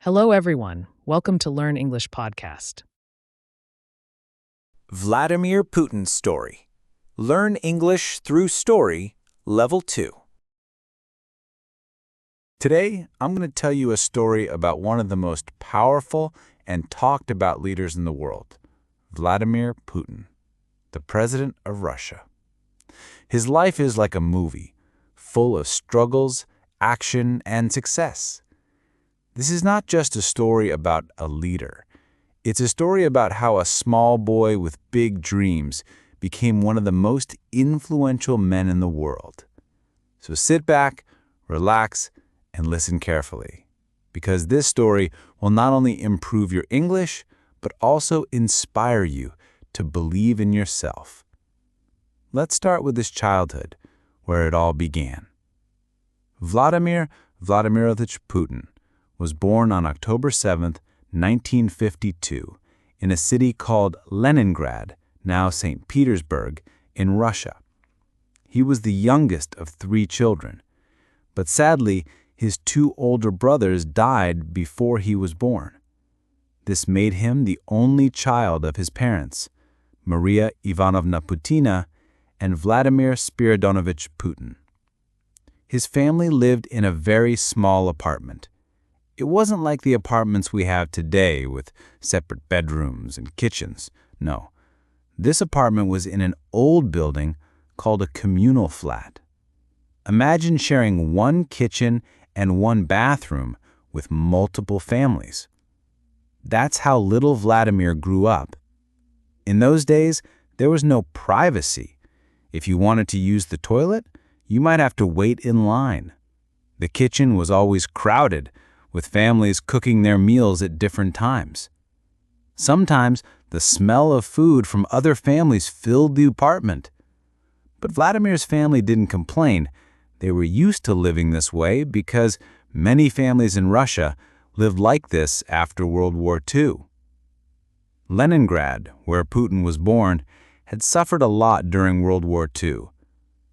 Hello, everyone. Welcome to Learn English podcast. Vladimir Putin's story. Learn English through story, Level 2. Today, I'm going to tell you a story about one of the most powerful and talked about leaders in the world, Vladimir Putin, the president of Russia. His life is like a movie, full of struggles, action, and success. This is not just a story about a leader. It's a story about how a small boy with big dreams became one of the most influential men in the world. So sit back, relax, and listen carefully, because this story will not only improve your English, but also inspire you to believe in yourself. Let's start with his childhood, where it all began. Vladimir Vladimirovich Putin was born on October 7, 1952, in a city called Leningrad, now Saint Petersburg, in Russia. He was the youngest of 3 children, but sadly, his 2 older brothers died before he was born. This made him the only child of his parents, Maria Ivanovna Putina and Vladimir Spiridonovich Putin. His family lived in a very small apartment. It wasn't like the apartments we have today with separate bedrooms and kitchens. No, this apartment was in an old building called a communal flat. Imagine sharing one kitchen and one bathroom with multiple families. That's how little Vladimir grew up. In those days, there was no privacy. If you wanted to use the toilet, you might have to wait in line. The kitchen was always crowded, with families cooking their meals at different times. Sometimes the smell of food from other families filled the apartment. But Vladimir's family didn't complain. They were used to living this way because many families in Russia lived like this after World War II. Leningrad, where Putin was born, had suffered a lot during World War II.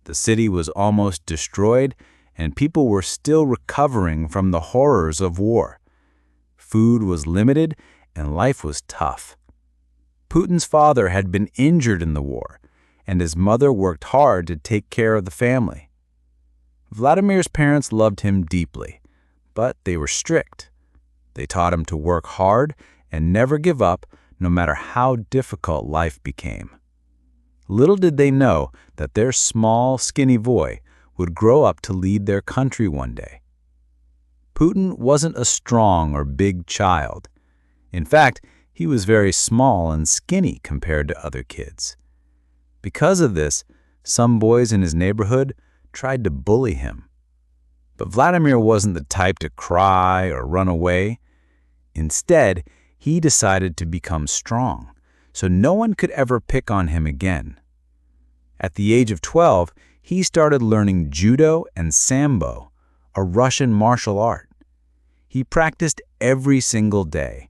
The city was almost destroyed, and people were still recovering from the horrors of war. Food was limited, and life was tough. Putin's father had been injured in the war, and his mother worked hard to take care of the family. Vladimir's parents loved him deeply, but they were strict. They taught him to work hard and never give up, no matter how difficult life became. Little did they know that their small, skinny boy would grow up to lead their country one day. Putin wasn't a strong or big child. In fact, he was very small and skinny compared to other kids. Because of this, some boys in his neighborhood tried to bully him. But Vladimir wasn't the type to cry or run away. Instead, he decided to become strong, so no one could ever pick on him again. At the age of 12, he started learning judo and sambo, a Russian martial art. He practiced every single day.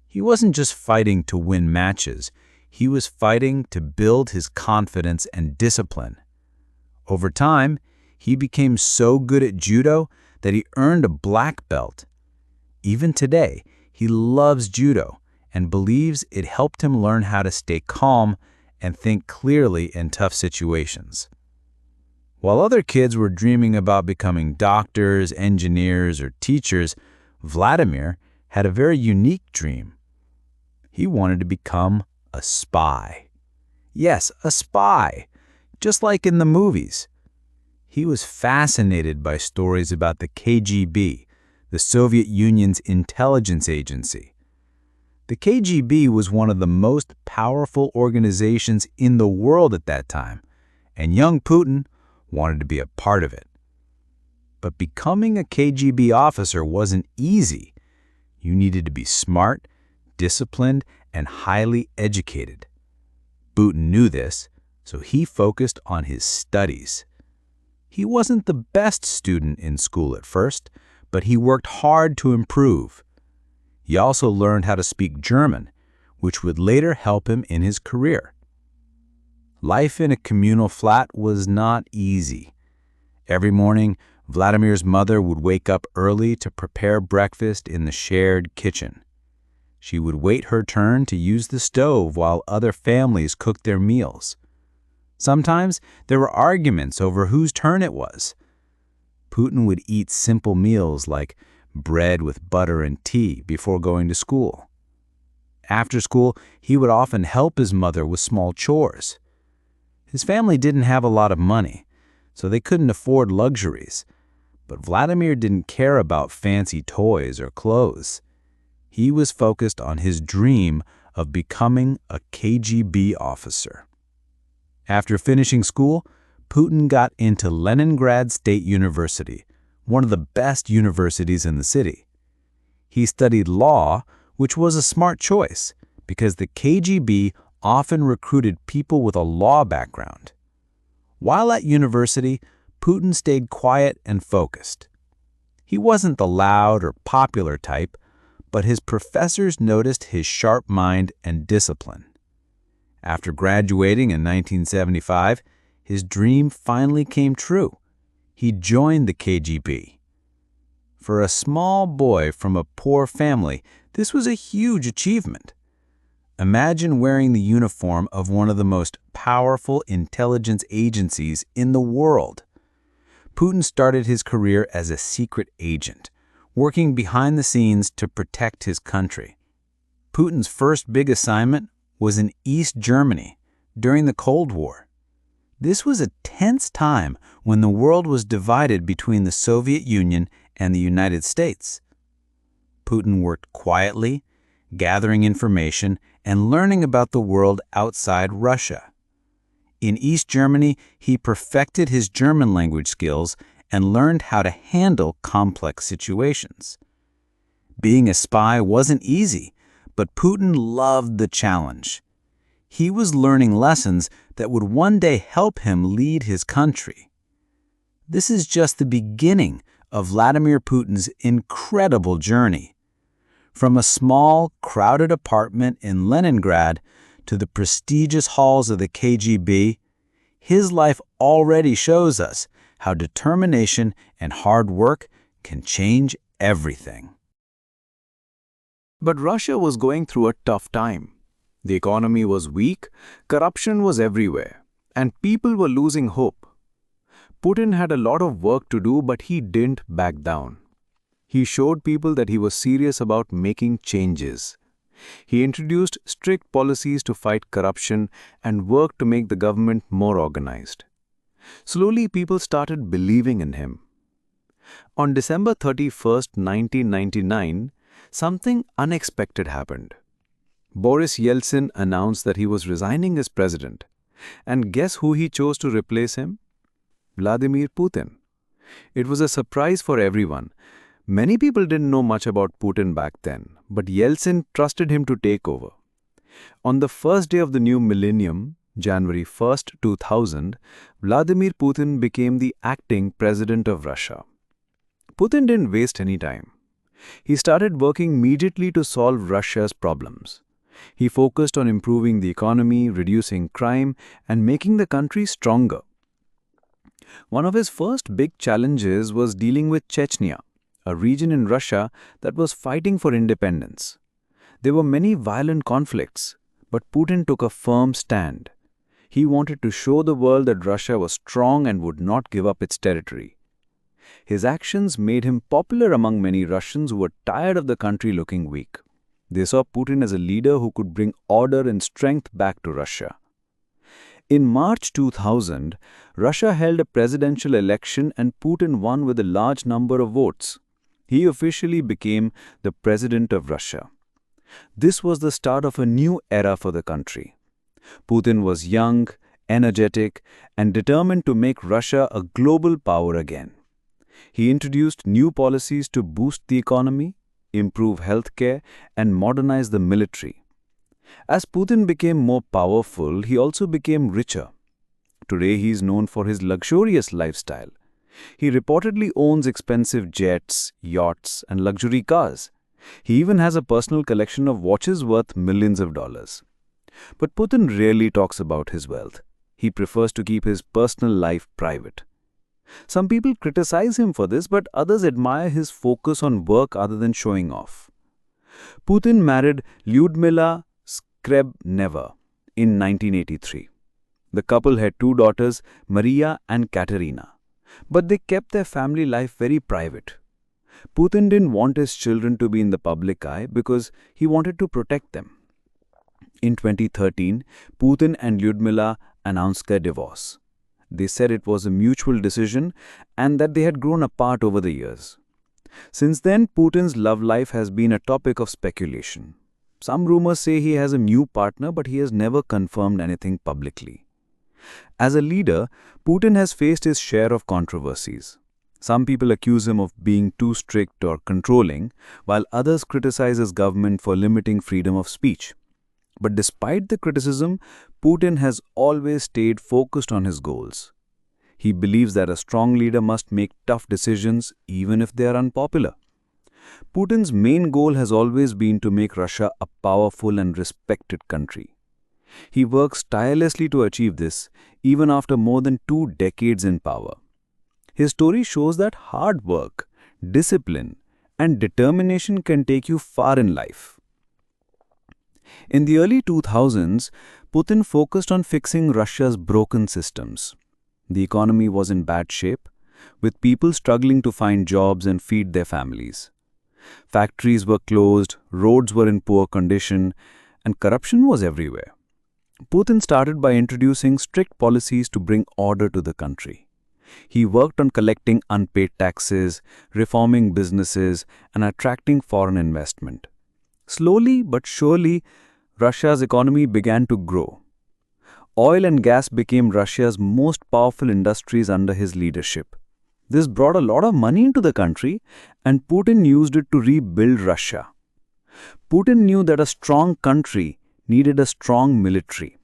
He wasn't just fighting to win matches. He was fighting to build his confidence and discipline. Over time, he became so good at judo that he earned a black belt. Even today, he loves judo and believes it helped him learn how to stay calm and think clearly in tough situations. While other kids were dreaming about becoming doctors, engineers, or teachers, Vladimir had a very unique dream. He wanted to become a spy. Yes, a spy, just like in the movies. He was fascinated by stories about the KGB, the Soviet Union's intelligence agency. The KGB was one of the most powerful organizations in the world at that time, and young Putin wanted to be a part of it. But becoming a KGB officer wasn't easy. You needed to be smart, disciplined, and highly educated. Putin knew this, so he focused on his studies. He wasn't the best student in school at first, but he worked hard to improve. He also learned how to speak German, which would later help him in his career. Life in a communal flat was not easy. Every morning, Vladimir's mother would wake up early to prepare breakfast in the shared kitchen. She would wait her turn to use the stove while other families cooked their meals. Sometimes there were arguments over whose turn it was. Putin would eat simple meals like bread with butter and tea before going to school. After school, he would often help his mother with small chores. His family didn't have a lot of money, so they couldn't afford luxuries. But Vladimir didn't care about fancy toys or clothes. He was focused on his dream of becoming a KGB officer. After finishing school, Putin got into Leningrad State University, one of the best universities in the city. He studied law, which was a smart choice because the KGB often recruited people with a law background. While at university, Putin stayed quiet and focused. He wasn't the loud or popular type, but his professors noticed his sharp mind and discipline. After graduating in 1975, his dream finally came true. He joined the KGB. For a small boy from a poor family, this was a huge achievement. Imagine wearing the uniform of one of the most powerful intelligence agencies in the world. Putin started his career as a secret agent, working behind the scenes to protect his country. Putin's first big assignment was in East Germany during the Cold War. This was a tense time when the world was divided between the Soviet Union and the United States. Putin worked quietly, gathering information and learning about the world outside Russia. In East Germany, he perfected his German language skills and learned how to handle complex situations. Being a spy wasn't easy, but Putin loved the challenge. He was learning lessons that would one day help him lead his country. This is just the beginning of Vladimir Putin's incredible journey. From a small, crowded apartment in Leningrad to the prestigious halls of the KGB, his life already shows us how determination and hard work can change everything. But Russia was going through a tough time. The economy was weak, corruption was everywhere, and people were losing hope. Putin had a lot of work to do, but he didn't back down. He showed people that he was serious about making changes. He introduced strict policies to fight corruption and worked to make the government more organized. Slowly, people started believing in him. On December 31st, 1999, something unexpected happened. Boris Yeltsin announced that he was resigning as president. And guess who he chose to replace him? Vladimir Putin. It was a surprise for everyone. Many people didn't know much about Putin back then, but Yeltsin trusted him to take over. On the first day of the new millennium, January 1st, 2000, Vladimir Putin became the acting president of Russia. Putin didn't waste any time. He started working immediately to solve Russia's problems. He focused on improving the economy, reducing crime, and making the country stronger. One of his first big challenges was dealing with Chechnya, a region in Russia that was fighting for independence. There were many violent conflicts, but Putin took a firm stand. He wanted to show the world that Russia was strong and would not give up its territory. His actions made him popular among many Russians who were tired of the country looking weak. They saw Putin as a leader who could bring order and strength back to Russia. In March 2000, Russia held a presidential election and Putin won with a large number of votes. He officially became the president of Russia. This was the start of a new era for the country. Putin was young, energetic, and determined to make Russia a global power again. He introduced new policies to boost the economy, improve healthcare, and modernize the military. As Putin became more powerful, he also became richer. Today he is known for his luxurious lifestyle. He reportedly owns expensive jets, yachts, and luxury cars. He even has a personal collection of watches worth millions of dollars. But Putin rarely talks about his wealth. He prefers to keep his personal life private. Some people criticize him for this, but others admire his focus on work other than showing off. Putin married Lyudmila Skrebneva in 1983. The couple had two daughters, Maria and Katerina, but they kept their family life very private. Putin didn't want his children to be in the public eye because he wanted to protect them. In 2013, Putin and Lyudmila announced their divorce. They said it was a mutual decision and that they had grown apart over the years. Since then, Putin's love life has been a topic of speculation. Some rumors say he has a new partner, but he has never confirmed anything publicly. As a leader, Putin has faced his share of controversies. Some people accuse him of being too strict or controlling, while others criticize his government for limiting freedom of speech. But despite the criticism, Putin has always stayed focused on his goals. He believes that a strong leader must make tough decisions even if they are unpopular. Putin's main goal has always been to make Russia a powerful and respected country. He works tirelessly to achieve this, even after more than 2 decades in power. His story shows that hard work, discipline, and determination can take you far in life. In the early 2000s, Putin focused on fixing Russia's broken systems. The economy was in bad shape, with people struggling to find jobs and feed their families. Factories were closed, roads were in poor condition, and corruption was everywhere. Putin started by introducing strict policies to bring order to the country. He worked on collecting unpaid taxes, reforming businesses, and attracting foreign investment. Slowly but surely, Russia's economy began to grow. Oil and gas became Russia's most powerful industries under his leadership. This brought a lot of money into the country, and Putin used it to rebuild Russia. Putin knew that a strong country needed a strong military.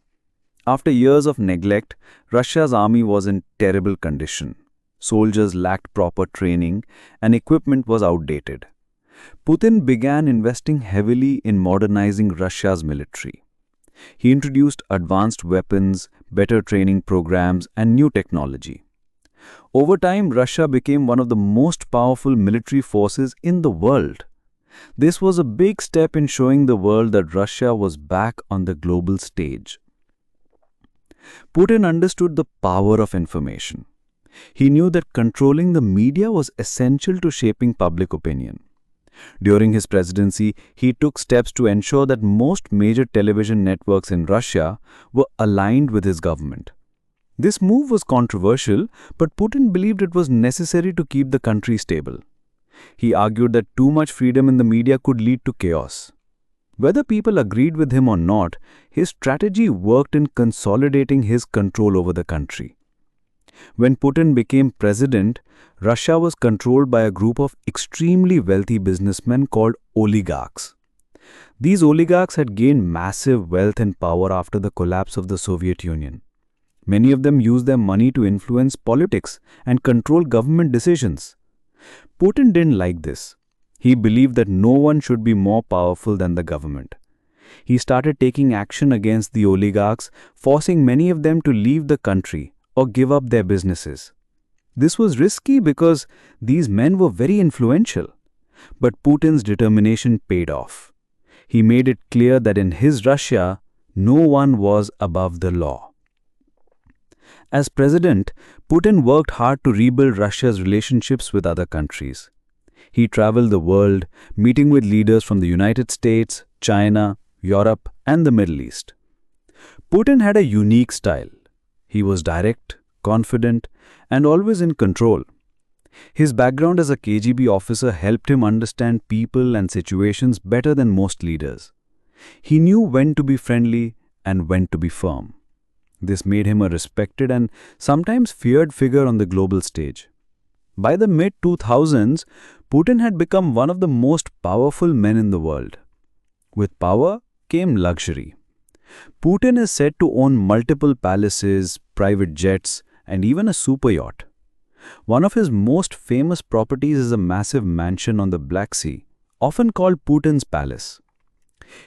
After years of neglect, Russia's army was in terrible condition. Soldiers lacked proper training, and equipment was outdated. Putin began investing heavily in modernizing Russia's military. He introduced advanced weapons, better training programs, and new technology. Over time, Russia became one of the most powerful military forces in the world. This was a big step in showing the world that Russia was back on the global stage. Putin understood the power of information. He knew that controlling the media was essential to shaping public opinion. During his presidency, he took steps to ensure that most major television networks in Russia were aligned with his government. This move was controversial, but Putin believed it was necessary to keep the country stable. He argued that too much freedom in the media could lead to chaos. Whether people agreed with him or not, his strategy worked in consolidating his control over the country. When Putin became president, Russia was controlled by a group of extremely wealthy businessmen called oligarchs. These oligarchs had gained massive wealth and power after the collapse of the Soviet Union. Many of them used their money to influence politics and control government decisions. Putin didn't like this. He believed that no one should be more powerful than the government. He started taking action against the oligarchs, forcing many of them to leave the country or give up their businesses. This was risky because these men were very influential. But Putin's determination paid off. He made it clear that in his Russia, no one was above the law. As president, Putin worked hard to rebuild Russia's relationships with other countries. He traveled the world, meeting with leaders from the United States, China, Europe, and the Middle East. Putin had a unique style. He was direct, confident, and always in control. His background as a KGB officer helped him understand people and situations better than most leaders. He knew when to be friendly and when to be firm. This made him a respected and sometimes feared figure on the global stage. By the mid-2000s, Putin had become one of the most powerful men in the world. With power came luxury. Putin is said to own multiple palaces, private jets, and even a super yacht. One of his most famous properties is a massive mansion on the Black Sea, often called Putin's Palace.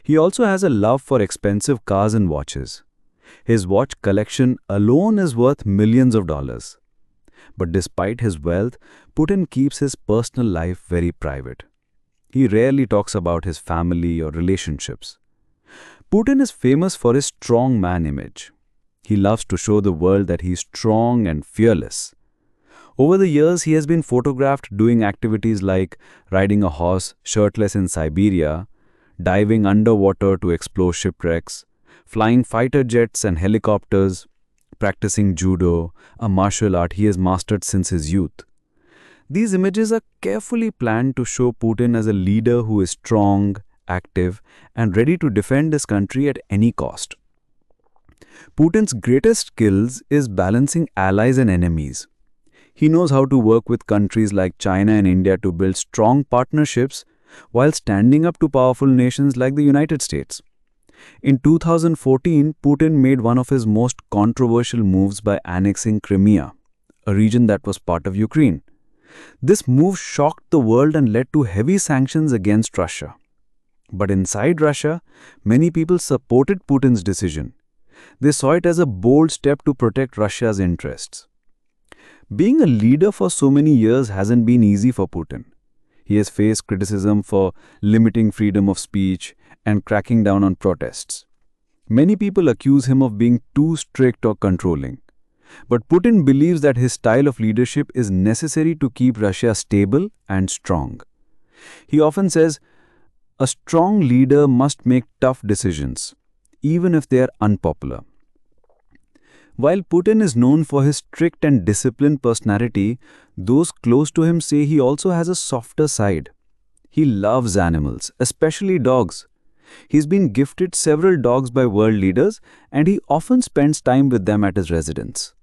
He also has a love for expensive cars and watches. His watch collection alone is worth millions of dollars. But despite his wealth, Putin keeps his personal life very private. He rarely talks about his family or relationships. Putin is famous for his strong man image. He loves to show the world that he is strong and fearless. Over the years, he has been photographed doing activities like riding a horse shirtless in Siberia, diving underwater to explore shipwrecks, flying fighter jets and helicopters, practicing judo, a martial art he has mastered since his youth. These images are carefully planned to show Putin as a leader who is strong, active, and ready to defend his country at any cost. Putin's greatest skills is balancing allies and enemies. He knows how to work with countries like China and India to build strong partnerships while standing up to powerful nations like the United States. In 2014, Putin made one of his most controversial moves by annexing Crimea, a region that was part of Ukraine. This move shocked the world and led to heavy sanctions against Russia. But inside Russia, many people supported Putin's decision. They saw it as a bold step to protect Russia's interests. Being a leader for so many years hasn't been easy for Putin. He has faced criticism for limiting freedom of speech and cracking down on protests. Many people accuse him of being too strict or controlling. But Putin believes that his style of leadership is necessary to keep Russia stable and strong. He often says, "A strong leader must make tough decisions, even if they are unpopular." While Putin is known for his strict and disciplined personality, those close to him say he also has a softer side. He loves animals, especially dogs. He's been gifted several dogs by world leaders, and he often spends time with them at his residence.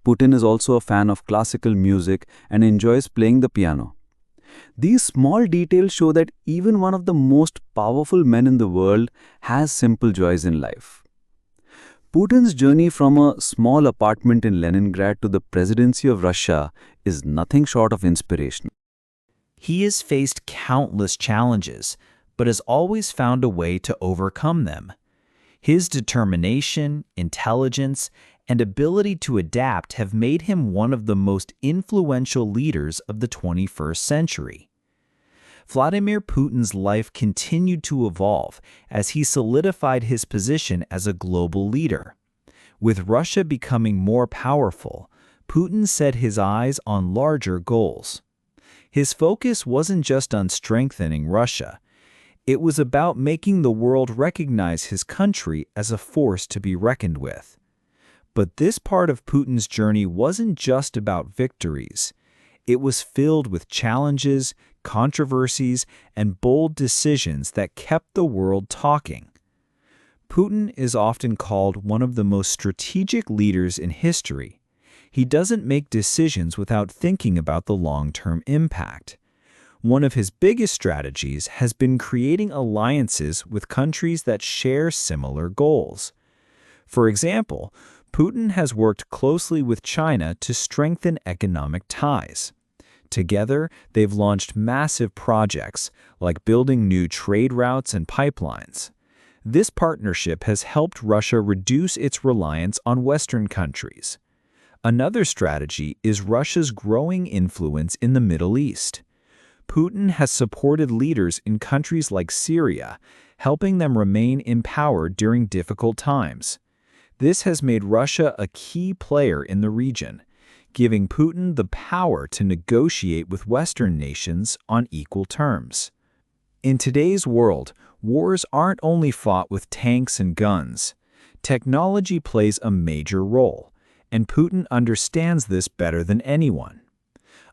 Putin is also a fan of classical music and enjoys playing the piano. These small details show that even one of the most powerful men in the world has simple joys in life. Putin's journey from a small apartment in Leningrad to the presidency of Russia is nothing short of inspirational. He has faced countless challenges, but has always found a way to overcome them. His determination, intelligence, and ability to adapt have made him one of the most influential leaders of the 21st century. Vladimir Putin's life continued to evolve as he solidified his position as a global leader. With Russia becoming more powerful, Putin set his eyes on larger goals. His focus wasn't just on strengthening Russia. It was about making the world recognize his country as a force to be reckoned with. But this part of Putin's journey wasn't just about victories. It was filled with challenges, controversies, and bold decisions that kept the world talking. Putin is often called one of the most strategic leaders in history. He doesn't make decisions without thinking about the long-term impact. One of his biggest strategies has been creating alliances with countries that share similar goals. For example, Putin has worked closely with China to strengthen economic ties. Together, they've launched massive projects like building new trade routes and pipelines. This partnership has helped Russia reduce its reliance on Western countries. Another strategy is Russia's growing influence in the Middle East. Putin has supported leaders in countries like Syria, helping them remain in power during difficult times. This has made Russia a key player in the region, giving Putin the power to negotiate with Western nations on equal terms. In today's world, wars aren't only fought with tanks and guns. Technology plays a major role, and Putin understands this better than anyone.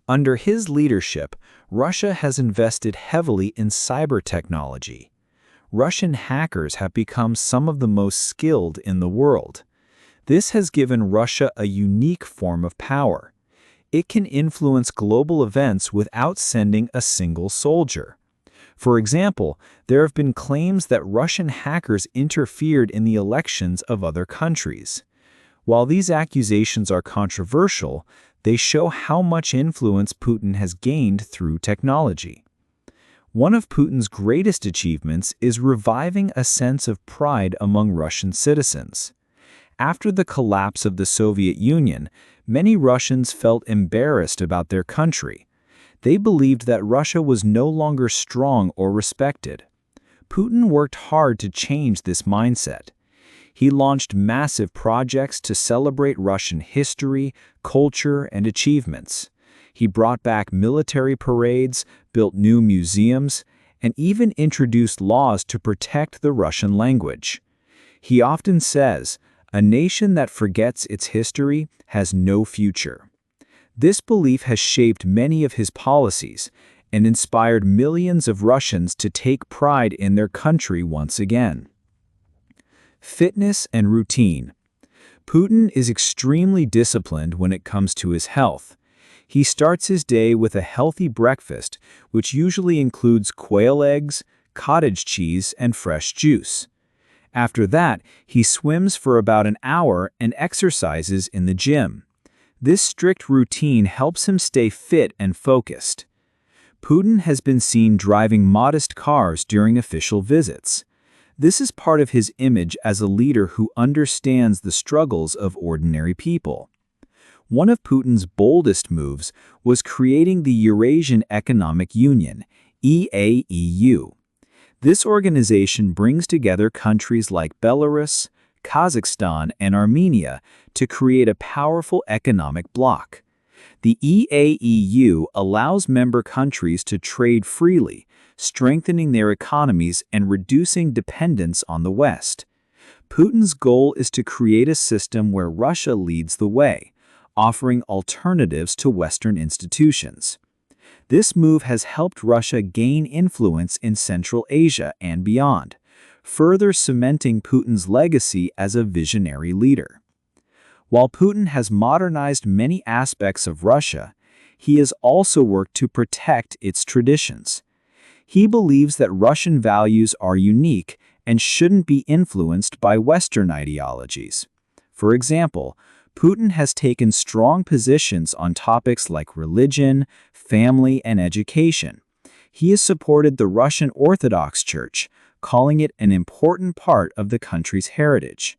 Under his leadership, Russia has invested heavily in cyber technology. Russian hackers have become some of the most skilled in the world. This has given Russia a unique form of power. It can influence global events without sending a single soldier. For example, there have been claims that Russian hackers interfered in the elections of other countries. While these accusations are controversial, they show how much influence Putin has gained through technology. One of Putin's greatest achievements is reviving a sense of pride among Russian citizens. After the collapse of the Soviet Union, Many Russians felt embarrassed about their country. They believed that Russia was no longer strong or respected. Putin worked hard to change this mindset. He launched massive projects to celebrate Russian history, culture, and achievements. He brought back military parades, built new museums, and even introduced laws to protect the Russian language. He often says, "A nation that forgets its history has no future." This belief has shaped many of his policies and inspired millions of Russians to take pride in their country once again. Fitness and routine. Putin is extremely disciplined when it comes to his health. He starts his day with a healthy breakfast, which usually includes quail eggs, cottage cheese, and fresh juice. After that, he swims for about an hour and exercises in the gym. This strict routine helps him stay fit and focused. Putin has been seen driving modest cars during official visits. This is part of his image as a leader who understands the struggles of ordinary people. One of Putin's boldest moves was creating the Eurasian Economic Union, EAEU. This organization brings together countries like Belarus, Kazakhstan, and Armenia to create a powerful economic bloc. The EAEU allows member countries to trade freely, strengthening their economies and reducing dependence on the West. Putin's goal is to create a system where Russia leads the way, offering alternatives to Western institutions. This move has helped Russia gain influence in Central Asia and beyond, further cementing Putin's legacy as a visionary leader. While Putin has modernized many aspects of Russia, he has also worked to protect its traditions. He believes that Russian values are unique and shouldn't be influenced by Western ideologies. For example, Putin has taken strong positions on topics like religion, family, and education. He has supported the Russian Orthodox Church, calling it an important part of the country's heritage.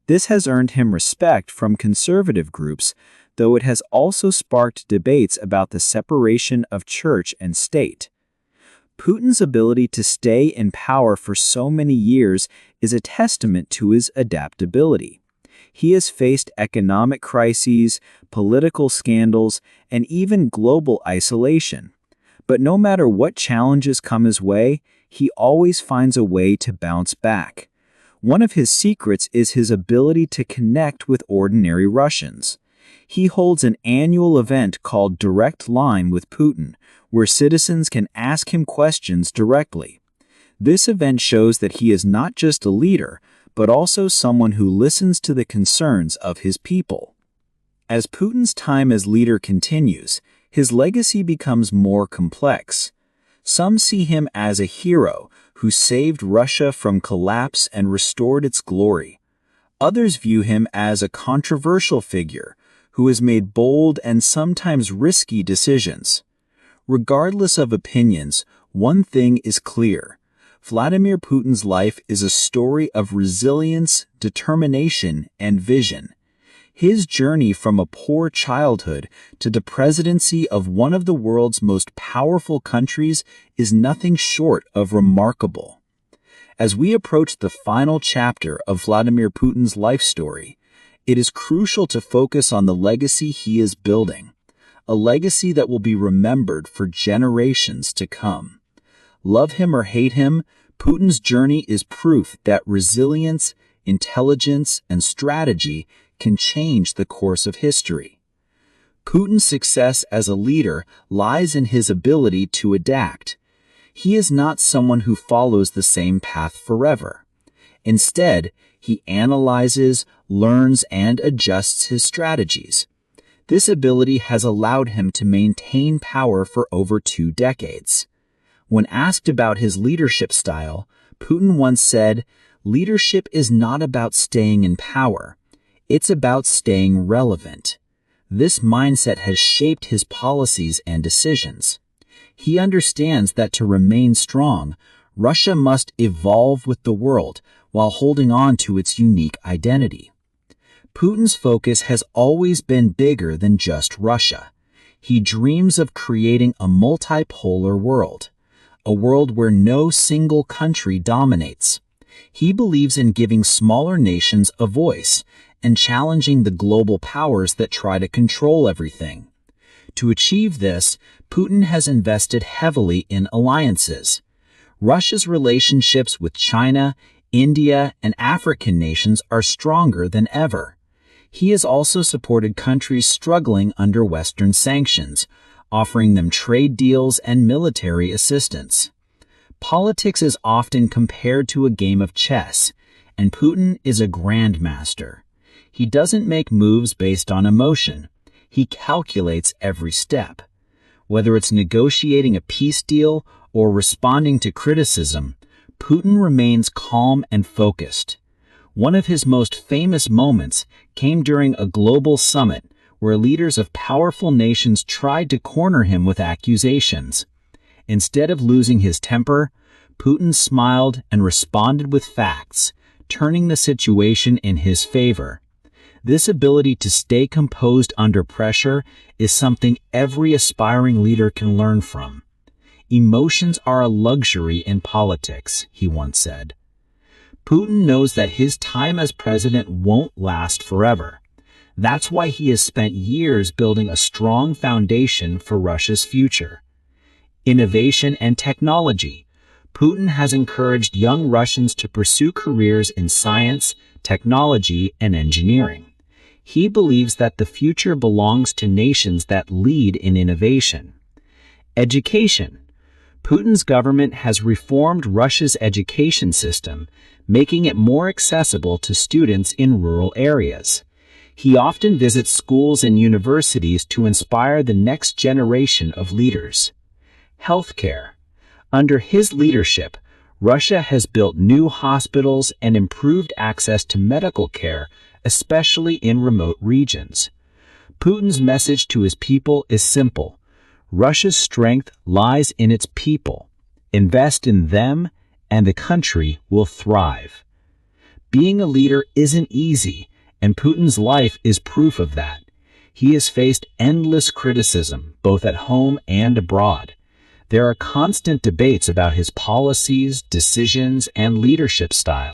This has earned him respect from conservative groups, though it has also sparked debates about the separation of church and state. Putin's ability to stay in power for so many years is a testament to his adaptability. He has faced economic crises, political scandals, and even global isolation. But no matter what challenges come his way, he always finds a way to bounce back. One of his secrets is his ability to connect with ordinary Russians. He holds an annual event called Direct Line with Putin, where citizens can ask him questions directly. This event shows that he is not just a leader, but also someone who listens to the concerns of his people. As Putin's time as leader continues, his legacy becomes more complex. Some see him as a hero who saved Russia from collapse and restored its glory. Others view him as a controversial figure who has made bold and sometimes risky decisions. Regardless of opinions, one thing is clear. Vladimir Putin's life is a story of resilience, determination, and vision. His journey from a poor childhood to the presidency of one of the world's most powerful countries is nothing short of remarkable. As we approach the final chapter of Vladimir Putin's life story, it is crucial to focus on the legacy he is building, a legacy that will be remembered for generations to come. Love him or hate him, Putin's journey is proof that resilience, intelligence, and strategy can change the course of history. Putin's success as a leader lies in his ability to adapt. He is not someone who follows the same path forever. Instead, he analyzes, learns, and adjusts his strategies. This ability has allowed him to maintain power for over 2 decades. When asked about his leadership style, Putin once said, "Leadership is not about staying in power. It's about staying relevant." This mindset has shaped his policies and decisions. He understands that to remain strong, Russia must evolve with the world while holding on to its unique identity. Putin's focus has always been bigger than just Russia. He dreams of creating a multipolar world, a world where no single country dominates. He believes in giving smaller nations a voice and challenging the global powers that try to control everything. To achieve this, Putin has invested heavily in alliances. Russia's relationships with China, India, and African nations are stronger than ever. He has also supported countries struggling under Western sanctions, offering them trade deals and military assistance. Politics is often compared to a game of chess, and Putin is a grandmaster. He doesn't make moves based on emotion. He calculates every step. Whether it's negotiating a peace deal or responding to criticism, Putin remains calm and focused. One of his most famous moments came during a global summit where leaders of powerful nations tried to corner him with accusations. Instead of losing his temper, Putin smiled and responded with facts, turning the situation in his favor. This ability to stay composed under pressure is something every aspiring leader can learn from. Emotions are a luxury in politics, he once said. Putin knows that his time as president won't last forever. That's why he has spent years building a strong foundation for Russia's future. Innovation and technology. Putin has encouraged young Russians to pursue careers in science, technology, and engineering. He believes that the future belongs to nations that lead in innovation. Education. Putin's government has reformed Russia's education system, making it more accessible to students in rural areas. He often visits schools and universities to inspire the next generation of leaders. Healthcare. Under his leadership, Russia has built new hospitals and improved access to medical care, especially in remote regions. Putin's message to his people is simple. Russia's strength lies in its people. Invest in them, and the country will thrive. Being a leader isn't easy, and Putin's life is proof of that. He has faced endless criticism, both at home and abroad. There are constant debates about his policies, decisions, and leadership style.